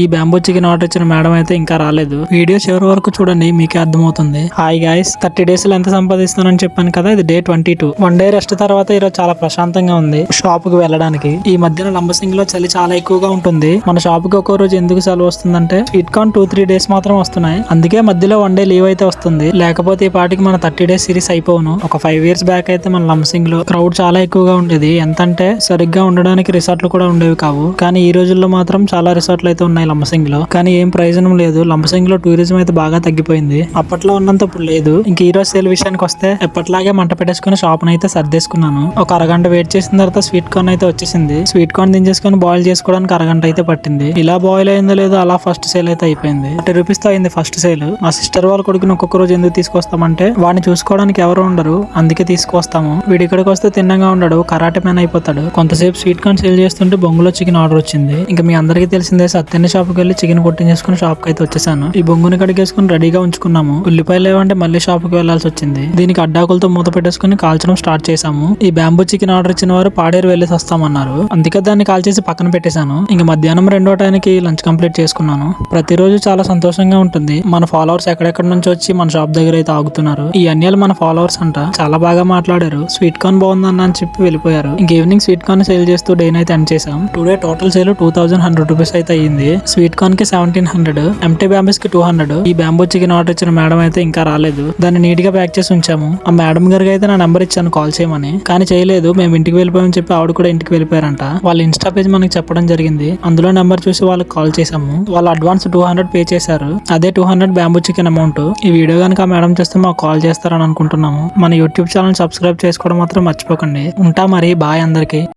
ఈ bamboo chicken order ఇచ్చిన madam అయితే ఇంకా రాలేదు. వీడియో చివరి వరకు చూడండి, మీకే అర్థమవుతుంది. హాయ్ గైస్, 30 days లో ఎంత సంపాదిస్తానని చెప్పాను కదా, ఇది డే 22. 1 day రెస్ట్ తర్వాత ఈరోజు చాలా ప్రశాంతంగా ఉంది షాప్ కు వెళ్ళడానికి. ఈ మధ్యన లంబసింగ్ లో చలి చాలా ఎక్కువగా ఉంటుంది. మన షాప్ కి ఒక్కో రోజు ఎందుకు సెలవు వస్తుందంటే స్వీట్ కార్న్ 2-3 days మాత్రం వస్తున్నాయి. అందుకే మధ్యలో 1 day లీవ్ అయితే వస్తుంది. లేకపోతే ఈ పాటికి మన 30 days సిరీస్ అయిపోను. ఒక 5 years బ్యాక్ అయితే మన లంబసింగ్ లో క్రౌడ్ చాలా ఎక్కువగా ఉండేది. ఎంతంటే సరిగ్గా ఉండడానికి రిసార్ట్లు కూడా ఉండేవి కావు. కానీ ఈ రోజుల్లో మాత్రం చాలా రిసార్ట్లు అయితే ఉన్నాయి లంబసింగ్ లో. కానీ ఏం ప్రయోజనం లేదు. లంబసింగ్ లో టూరిజం అయితే బాగా తగ్గిపోయింది. అప్పట్లో ఉన్నంత ఇప్పుడు లేదు. ఇంక ఈ రోజు సేల్ విషయానికి వస్తే ఎప్పటిలాగే మంట పెట్టేసుకుని షాప్ అయితే సర్దేసుకున్నాను. ఒక అరగంట వెయిట్ చేసిన తర్వాత స్వీట్ కార్న్ అయితే వచ్చేసింది. స్వీట్ కార్న్ దించేసుకుని బాయిల్ చేసుకోవడానికి అరగంట అయితే పట్టింది. ఇలా బాయిల్ అయిందో లేదో అలా ఫస్ట్ సేల్ అయితే అయిపోయింది. 30 rupees తో అయింది ఫస్ట్ సేల్. మా సిస్టర్ వాళ్ళ కొడుకుని ఒక్కొక్క రోజు ఎందుకు తీసుకొస్తామంటే వాడిని చూసుకోవడానికి ఎవరు ఉండరు, అందుకే తీసుకొస్తాము. వీడి ఇక్కడికి వస్తే తిన్నగా ఉండడు, కరాటే మ్యాన్ అయిపోతాడు. కొంతసేపు స్వీట్ కార్న్ సేల్ చేస్తుంటే బొంగులో చికెన్ ఆర్డర్ వచ్చింది. ఇంకా మీ అందరికీ తెలిసిందే, సత్యన్న షాప్ కి వెళ్ళి చికెన్ కొట్టించేసుకుని షాప్ కి అయితే వచ్చేసాను. ఈ బొంగుని కడిగేసుకుని రెడీగా ఉంచుకున్నాము. ఉల్లిపాయలు లేవంటే మళ్ళీ షాప్ కి వెళ్లాల్సి వచ్చింది. దీనికి అడ్డాకులతో మూత పెట్టేసుకుని కాల్చడం స్టార్ట్ చేసాము. ఈ బ్యాంబూ చికెన్ ఆర్డర్ ఇచ్చిన వారు పాడేరు వెళ్ళేసి వస్తామన్నారు. అందుకే దాన్ని కాల్ చేసి పక్కన పెట్టేశాను. ఇంక మధ్యాహ్నం 2వ టైంకి లంచ్ కంప్లీట్ చేసుకున్నాను. ప్రతిరోజు చాలా సంతోషంగా ఉంటుంది. మన ఫాలోవర్స్ ఎక్కడెక్కడ నుంచి వచ్చి మన షాప్ దగ్గర అయితే ఆగుతున్నారు. ఈ అన్యాలు మన ఫాలోవర్స్ అంట. చాలా బాగా మాట్లాడారు. స్వీట్ కార్న్ బాగుందన్న అని చెప్పి వెళ్ళిపోయారు. ఇంక ఈవినింగ్ స్వీట్ కార్న్ సేల్ చేస్తూ డే అయితే ఎండ్ చేసాం. టుడే టోటల్ సేల్ 2100 rupees అయితే అయ్యింది. స్వీట్ కార్న్ కి 1700, ఎంటీ బ్యాంబూస్ కి 200. ఈ బ్యాంబూ చికెన్ ఆర్డర్ ఇచ్చిన మేడం అయితే ఇంకా రాలేదు. దాన్ని నీట్ గా ప్యాక్ చేసి ఉంచాము. ఆ మేడం గారికి అయితే నా నెంబర్ ఇచ్చాను కాల్ చేయమని, కానీ చేయలేదు. మేము ఇంటికి వెళ్ళిపోయామని చెప్పి ఆవిడ కూడా ఇంటికి వెళ్ళిపోయారంట. వాళ్ళ ఇన్స్టా పేజ్ మనకి చెప్పడం జరిగింది. అందులో నెంబర్ చూసి వాళ్ళకి కాల్ చేసాము. వాళ్ళు అడ్వాన్స్ 200 పే చేశారు. అదే 200 బ్యాంబూ చికెన్ అమౌంట్. ఈ వీడియో కనుక మేడం చేస్తే మాకు కాల్ చేస్తారని అనుకుంటున్నాము. మన యూట్యూబ్ ఛానల్ సబ్స్క్రైబ్ చేసుకోవడం మాత్రం మర్చిపోకండి. ఉంటా మరి, బాయ్ అందరికి.